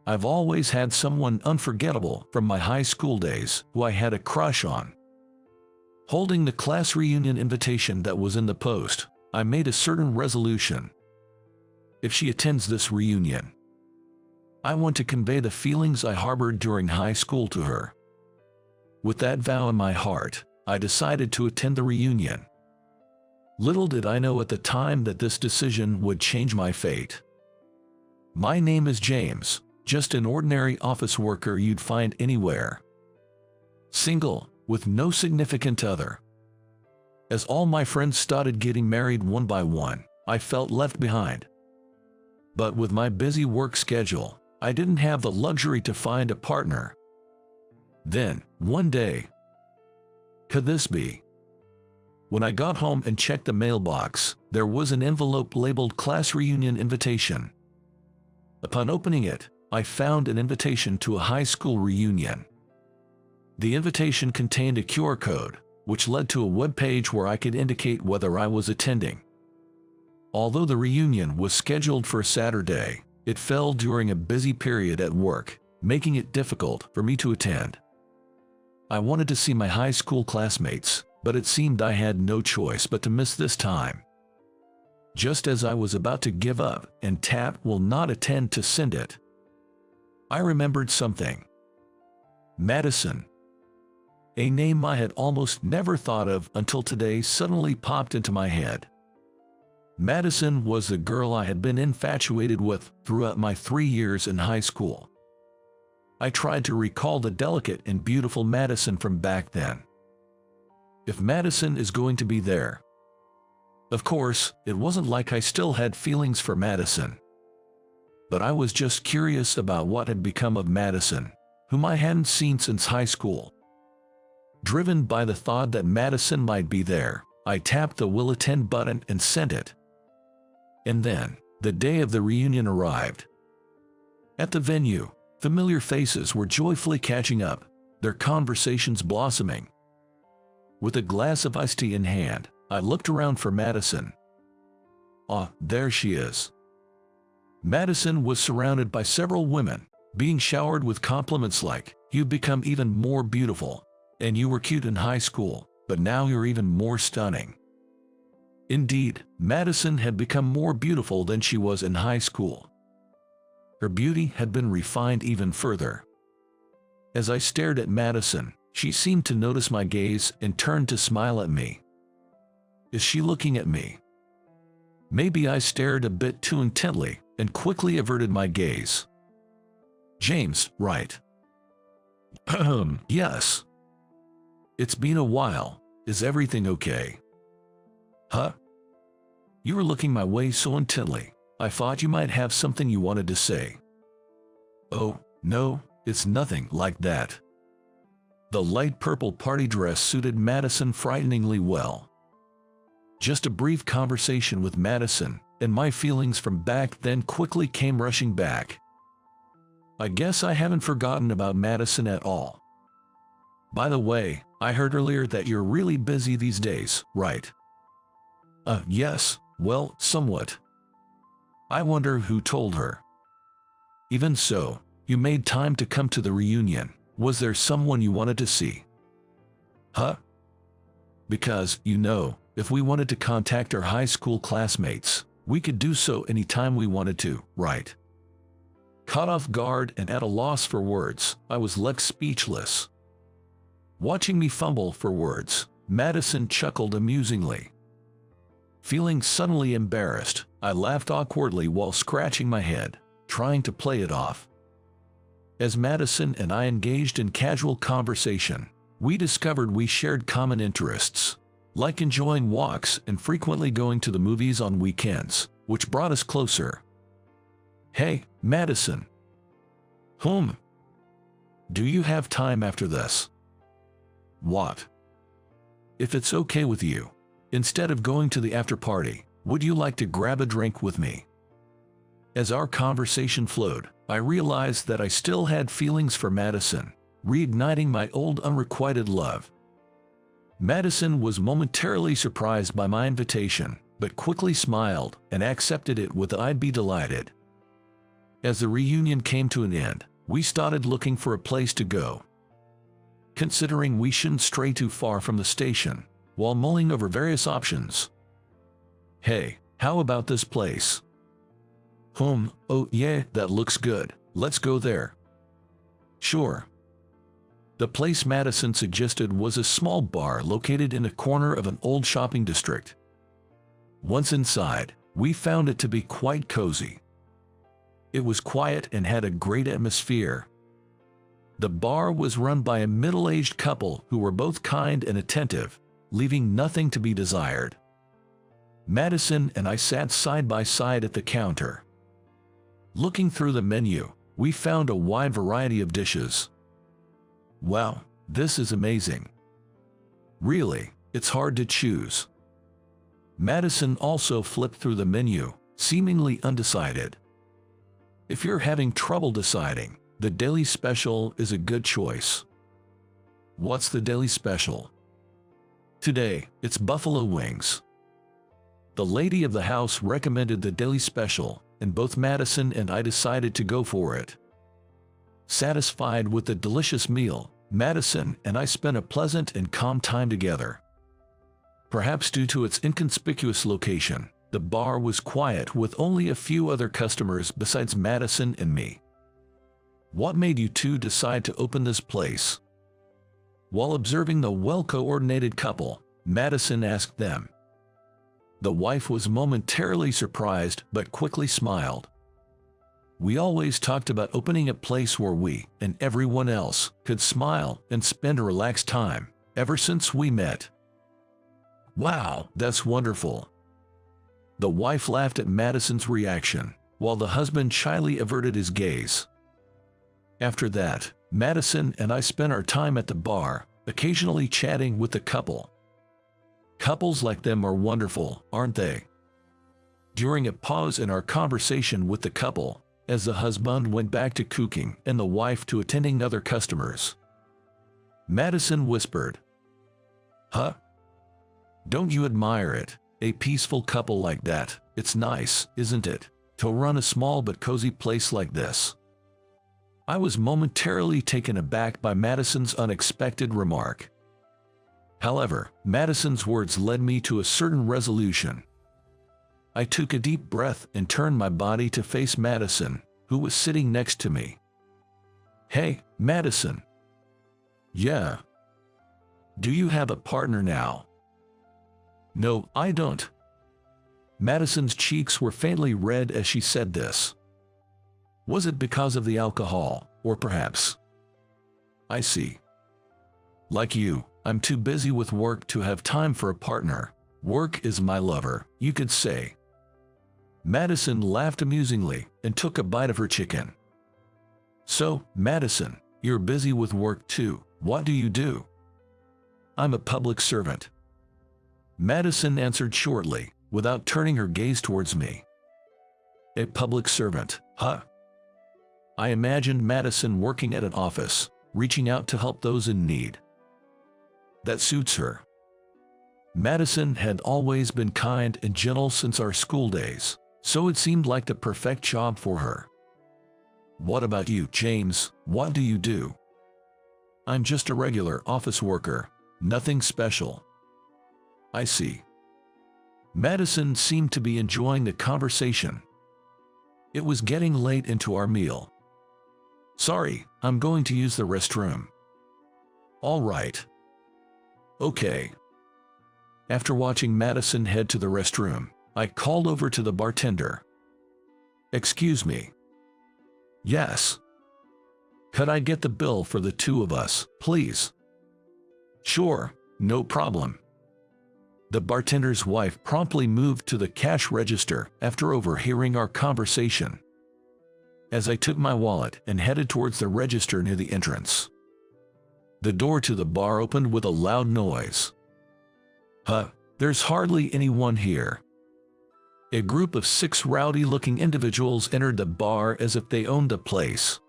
I've always had someone unforgettable from my high school days who I had a crush on. Holding the class reunion invitation that was in the post, I made a certain resolution. If she attends this reunion, I want to convey the feelings I harbored during high school to her. With that vow in my heart, I decided to attend the reunion. Little did I know at the time that this decision would change my fate. My name is James, just an ordinary office worker you'd find anywhere. Single, with no significant other. As all my friends started getting married one by one, I felt left behind. But with my busy work schedule, I didn't have the luxury to find a partner. Then, one day, could this be? When I got home and checked the mailbox, there was an envelope labeled class reunion invitation. Upon opening it, I found an invitation to a high school reunion. The invitation contained a QR code, which led to a web page where I could indicate whether I was attending. Although the reunion was scheduled for Saturday, it fell during a busy period at work, making it difficult for me to attend. I wanted to see my high school classmates, but it seemed I had no choice but to miss this time. Just as I was about to give up and tap will not attend to send it, I remembered something. Madison. A name I had almost never thought of until today suddenly popped into my head. Madison was the girl I had been infatuated with throughout my 3 years in high school. I tried to recall the delicate and beautiful Madison from back then. If Madison is going to be there. Of course, it wasn't like I still had feelings for Madison. But I was just curious about what had become of Madison, whom I hadn't seen since high school. Driven by the thought that Madison might be there, I tapped the will attend button and sent it. And then, the day of the reunion arrived. At the venue, familiar faces were joyfully catching up, their conversations blossoming. With a glass of iced tea in hand, I looked around for Madison. Ah, there she is. Madison was surrounded by several women, being showered with compliments like, "You've become even more beautiful, and you were cute in high school, but now you're even more stunning." Indeed, Madison had become more beautiful than she was in high school. Her beauty had been refined even further. As I stared at Madison, she seemed to notice my gaze and turned to smile at me. Is she looking at me? Maybe I stared a bit too intently and quickly averted my gaze. James, right? Yes. It's been a while. Is everything okay? Huh? You were looking my way so intently, I thought you might have something you wanted to say. Oh, no, it's nothing like that. The light purple party dress suited Madison frighteningly well. Just a brief conversation with Madison, and my feelings from back then quickly came rushing back. I guess I haven't forgotten about Madison at all. By the way, I heard earlier that you're really busy these days, right? Yes, well, somewhat. I wonder who told her. Even so, you made time to come to the reunion. Was there someone you wanted to see? Huh? Because, you know, if we wanted to contact our high school classmates, we could do so anytime we wanted to, right? Caught off guard and at a loss for words, I was left speechless. Watching me fumble for words, Madison chuckled amusingly. Feeling suddenly embarrassed, I laughed awkwardly while scratching my head, trying to play it off. As Madison and I engaged in casual conversation, we discovered we shared common interests, like enjoying walks and frequently going to the movies on weekends, which brought us closer. Hey, Madison. Do you have time after this? What? If it's okay with you, instead of going to the after party, would you like to grab a drink with me? As our conversation flowed, I realized that I still had feelings for Madison, reigniting my old unrequited love. Madison was momentarily surprised by my invitation, but quickly smiled and accepted it with "I'd be delighted." As the reunion came to an end, we started looking for a place to go. Considering we shouldn't stray too far from the station, while mulling over various options. Hey, how about this place? Oh yeah, that looks good. Let's go there. Sure. The place Madison suggested was a small bar located in a corner of an old shopping district. Once inside, we found it to be quite cozy. It was quiet and had a great atmosphere. The bar was run by a middle-aged couple who were both kind and attentive, leaving nothing to be desired. Madison and I sat side by side at the counter. Looking through the menu, we found a wide variety of dishes. Wow, this is amazing. Really, it's hard to choose. Madison also flipped through the menu, seemingly undecided. If you're having trouble deciding, the daily special is a good choice. What's the daily special? Today, it's buffalo wings. The lady of the house recommended the daily special, and both Madison and I decided to go for it. Satisfied with the delicious meal, Madison and I spent a pleasant and calm time together. Perhaps due to its inconspicuous location, the bar was quiet with only a few other customers besides Madison and me. What made you two decide to open this place? While observing the well-coordinated couple, Madison asked them. The wife was momentarily surprised but quickly smiled. We always talked about opening a place where we and everyone else could smile and spend a relaxed time ever since we met. Wow, that's wonderful. The wife laughed at Madison's reaction, while the husband shyly averted his gaze. After that, Madison and I spent our time at the bar, occasionally chatting with the couple. Couples like them are wonderful, aren't they? During a pause in our conversation with the couple, as the husband went back to cooking and the wife to attending other customers, Madison whispered, "Huh? Don't you admire it? A peaceful couple like that. It's nice, isn't it, to run a small but cozy place like this?" I was momentarily taken aback by Madison's unexpected remark. However, Madison's words led me to a certain resolution. I took a deep breath and turned my body to face Madison, who was sitting next to me. "Hey, Madison." "Yeah." "Do you have a partner now?" "No, I don't." Madison's cheeks were faintly red as she said this. Was it because of the alcohol, or perhaps? I see. Like you, I'm too busy with work to have time for a partner. Work is my lover, you could say. Madison laughed amusingly and took a bite of her chicken. "So, Madison, you're busy with work too. What do you do?" "I'm a public servant." Madison answered shortly, without turning her gaze towards me. "A public servant, huh?" I imagined Madison working at an office, reaching out to help those in need. That suits her. Madison had always been kind and gentle since our school days, so it seemed like the perfect job for her. "What about you, James? What do you do?" "I'm just a regular office worker, nothing special." "I see." Madison seemed to be enjoying the conversation. It was getting late into our meal. "Sorry, I'm going to use the restroom." "All right." "Okay." After watching Madison head to the restroom, I called over to the bartender. "Excuse me." "Yes." "Could I get the bill for the two of us, please?" "Sure, no problem." The bartender's wife promptly moved to the cash register after overhearing our conversation. As I took my wallet and headed towards the register near the entrance, the door to the bar opened with a loud noise. "Huh, there's hardly anyone here." A group of 6 rowdy-looking individuals entered the bar as if they owned the place.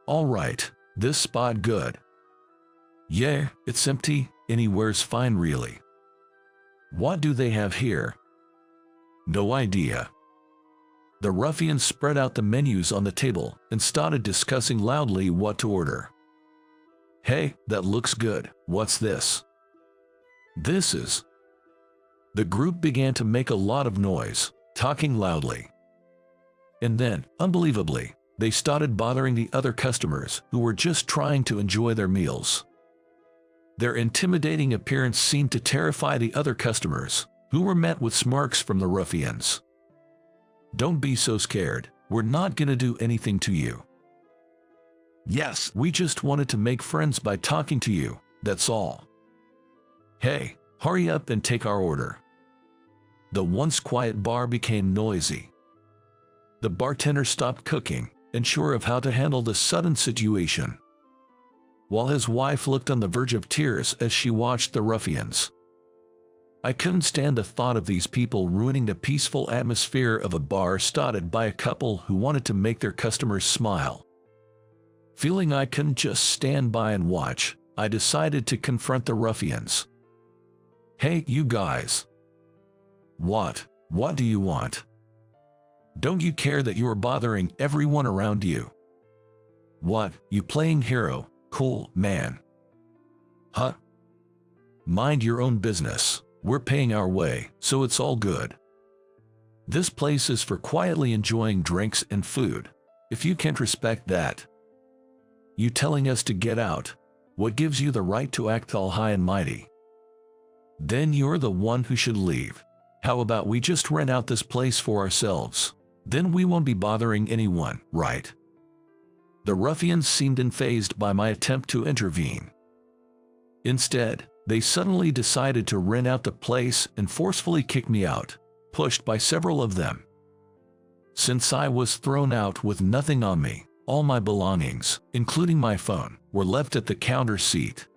"All right, this spot good." "Yeah, it's empty, anywhere's fine really." "What do they have here?" "No idea." The ruffians spread out the menus on the table and started discussing loudly what to order. "Hey, that looks good. What's this?" "This is..." The group began to make a lot of noise, talking loudly. And then, unbelievably, they started bothering the other customers who were just trying to enjoy their meals. Their intimidating appearance seemed to terrify the other customers, who were met with smirks from the ruffians. "Don't be so scared. We're not gonna do anything to you. Yes, we just wanted to make friends by talking to you, that's all. Hey, hurry up and take our order." The once quiet bar became noisy. The bartender stopped cooking, unsure of how to handle the sudden situation, while his wife looked on the verge of tears as she watched the ruffians. I couldn't stand the thought of these people ruining the peaceful atmosphere of a bar started by a couple who wanted to make their customers smile. Feeling I couldn't just stand by and watch, I decided to confront the ruffians. "Hey, you guys. What do you want? Don't you care that you are bothering everyone around you? What, you playing hero? Cool, man. Huh? Mind your own business. We're paying our way, so it's all good. This place is for quietly enjoying drinks and food. If you can't respect that, you telling us to get out, what gives you the right to act all high and mighty? Then you're the one who should leave. How about we just rent out this place for ourselves? Then we won't be bothering anyone, right?" The ruffians seemed unfazed by my attempt to intervene. Instead, they suddenly decided to rent out the place and forcefully kick me out, pushed by several of them. Since I was thrown out with nothing on me, all my belongings, including my phone, were left at the counter seat.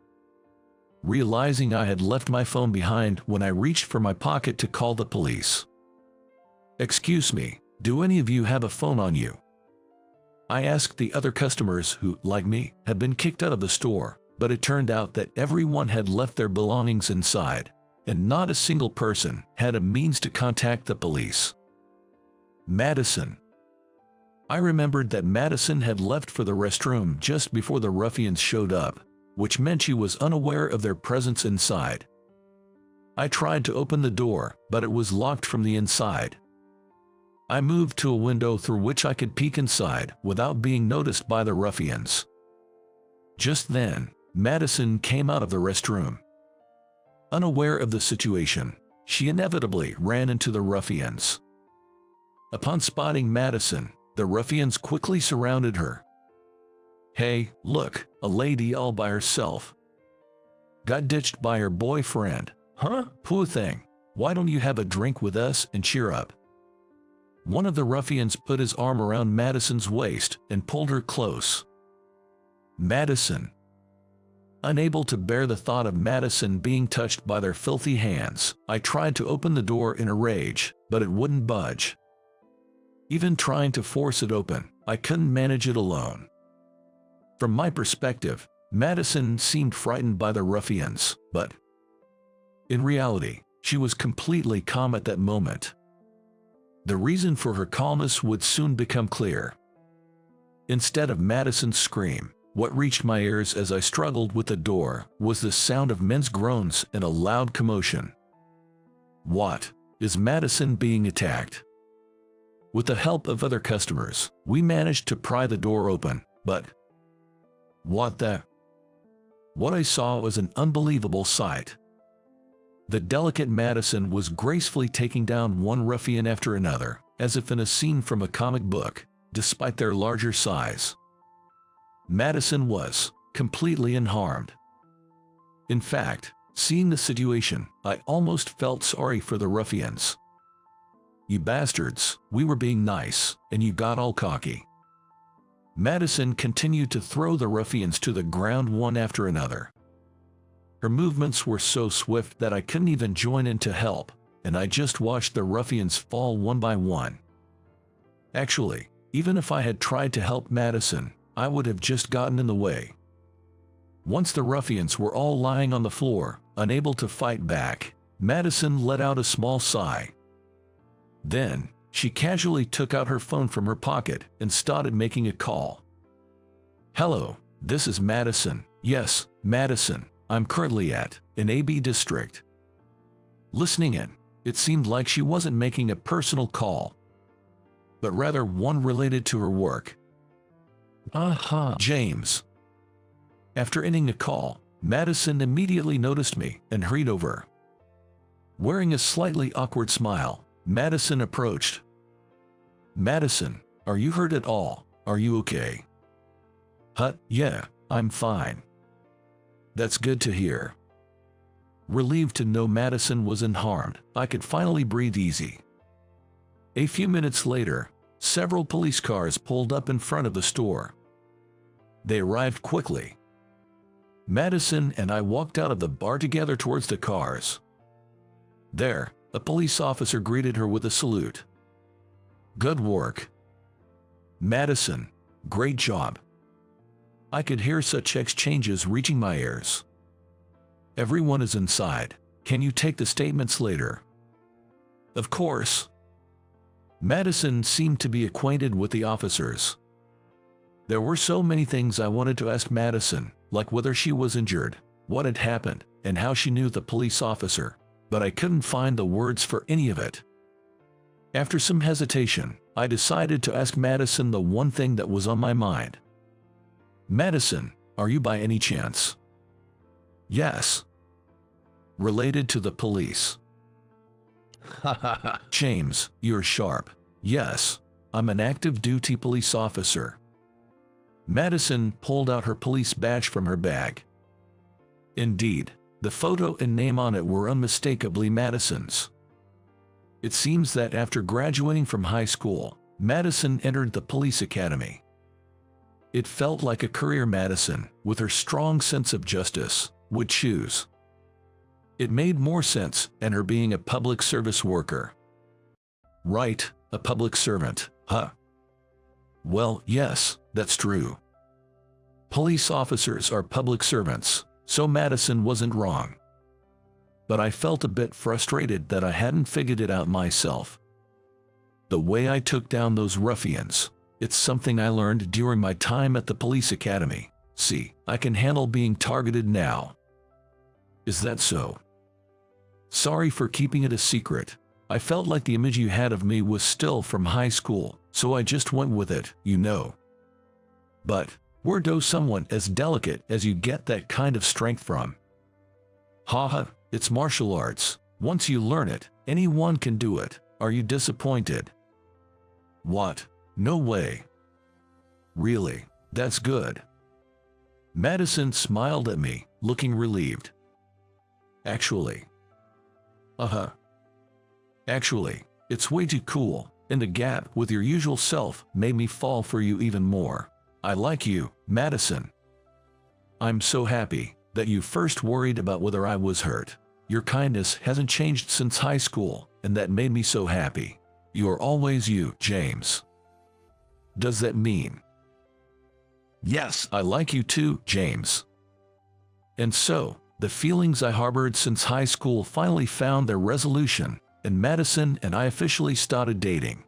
Realizing I had left my phone behind when I reached for my pocket to call the police. "Excuse me, do any of you have a phone on you?" I asked the other customers who, like me, had been kicked out of the store, but it turned out that everyone had left their belongings inside, and not a single person had a means to contact the police. Madison. I remembered that Madison had left for the restroom just before the ruffians showed up, which meant she was unaware of their presence inside. I tried to open the door, but it was locked from the inside. I moved to a window through which I could peek inside without being noticed by the ruffians. Just then, Madison came out of the restroom. Unaware of the situation, she inevitably ran into the ruffians. Upon spotting Madison, the ruffians quickly surrounded her. "Hey, look, a lady all by herself. Got ditched by her boyfriend. Huh? Poor thing. Why don't you have a drink with us and cheer up?" One of the ruffians put his arm around Madison's waist and pulled her close. Madison. Unable to bear the thought of Madison being touched by their filthy hands, I tried to open the door in a rage, but it wouldn't budge. Even trying to force it open, I couldn't manage it alone. From my perspective, Madison seemed frightened by the ruffians, but in reality, she was completely calm at that moment. The reason for her calmness would soon become clear. Instead of Madison's scream, what reached my ears as I struggled with the door was the sound of men's groans and a loud commotion. What? Is Madison being attacked? With the help of other customers, we managed to pry the door open, but what I saw was an unbelievable sight. The delicate Madison was gracefully taking down one ruffian after another, as if in a scene from a comic book, despite their larger size. Madison was completely unharmed. In fact, seeing the situation, I almost felt sorry for the ruffians. "You bastards, we were being nice, and you got all cocky." Madison continued to throw the ruffians to the ground one after another. Her movements were so swift that I couldn't even join in to help, and I just watched the ruffians fall one by one. Actually, even if I had tried to help Madison, I would have just gotten in the way. Once the ruffians were all lying on the floor, unable to fight back, Madison let out a small sigh. Then, She casually took out her phone from her pocket and started making a call. "Hello, this is Madison." "Yes, Madison. I'm currently at an AB district." Listening in, it seemed like she wasn't making a personal call, but rather one related to her work. James. After ending the call, Madison immediately noticed me and hurried over. Wearing a slightly awkward smile, Madison approached. "Madison, are you hurt at all? Are you okay?" Yeah, I'm fine." "That's good to hear." Relieved to know Madison was unharmed, I could finally breathe easy. A few minutes later, several police cars pulled up in front of the store. They arrived quickly. Madison and I walked out of the bar together towards the cars. There, a police officer greeted her with a salute. "Good work, Madison. Great job." I could hear such exchanges reaching my ears. "Everyone is inside. Can you take the statements later?" "Of course." Madison seemed to be acquainted with the officers. There were so many things I wanted to ask Madison, like whether she was injured, what had happened, and how she knew the police officer, but I couldn't find the words for any of it. After some hesitation, I decided to ask Madison the one thing that was on my mind. "Madison, are you by any chance?" "Yes." "Related to the police?" "James, you're sharp." "Yes, I'm an active duty police officer." Madison pulled out her police badge from her bag. Indeed, the photo and name on it were unmistakably Madison's. It seems that after graduating from high school, Madison entered the police academy. It felt like a career Madison, with her strong sense of justice, would choose. It made more sense than her being a public service worker. Right, a public servant, huh? Well, yes, that's true. Police officers are public servants, so Madison wasn't wrong. But I felt a bit frustrated that I hadn't figured it out myself. The way I took down those ruffians, it's something I learned during my time at the police academy. See, I can handle being targeted now. Is that so? Sorry for keeping it a secret. I felt like the image you had of me was still from high school, so I just went with it, you know. But where does someone as delicate as you get that kind of strength from? Haha, it's martial arts. Once you learn it, anyone can do it. Are you disappointed? What? No way. Really? That's good. Madison smiled at me, looking relieved. Actually, it's way too cool, and the gap with your usual self made me fall for you even more. I like you, Madison. I'm so happy that you first worried about whether I was hurt. Your kindness hasn't changed since high school, and that made me so happy. You are always you, James. Does that mean? Yes, I like you too, James. And so, the feelings I harbored since high school finally found their resolution, and Madison and I officially started dating.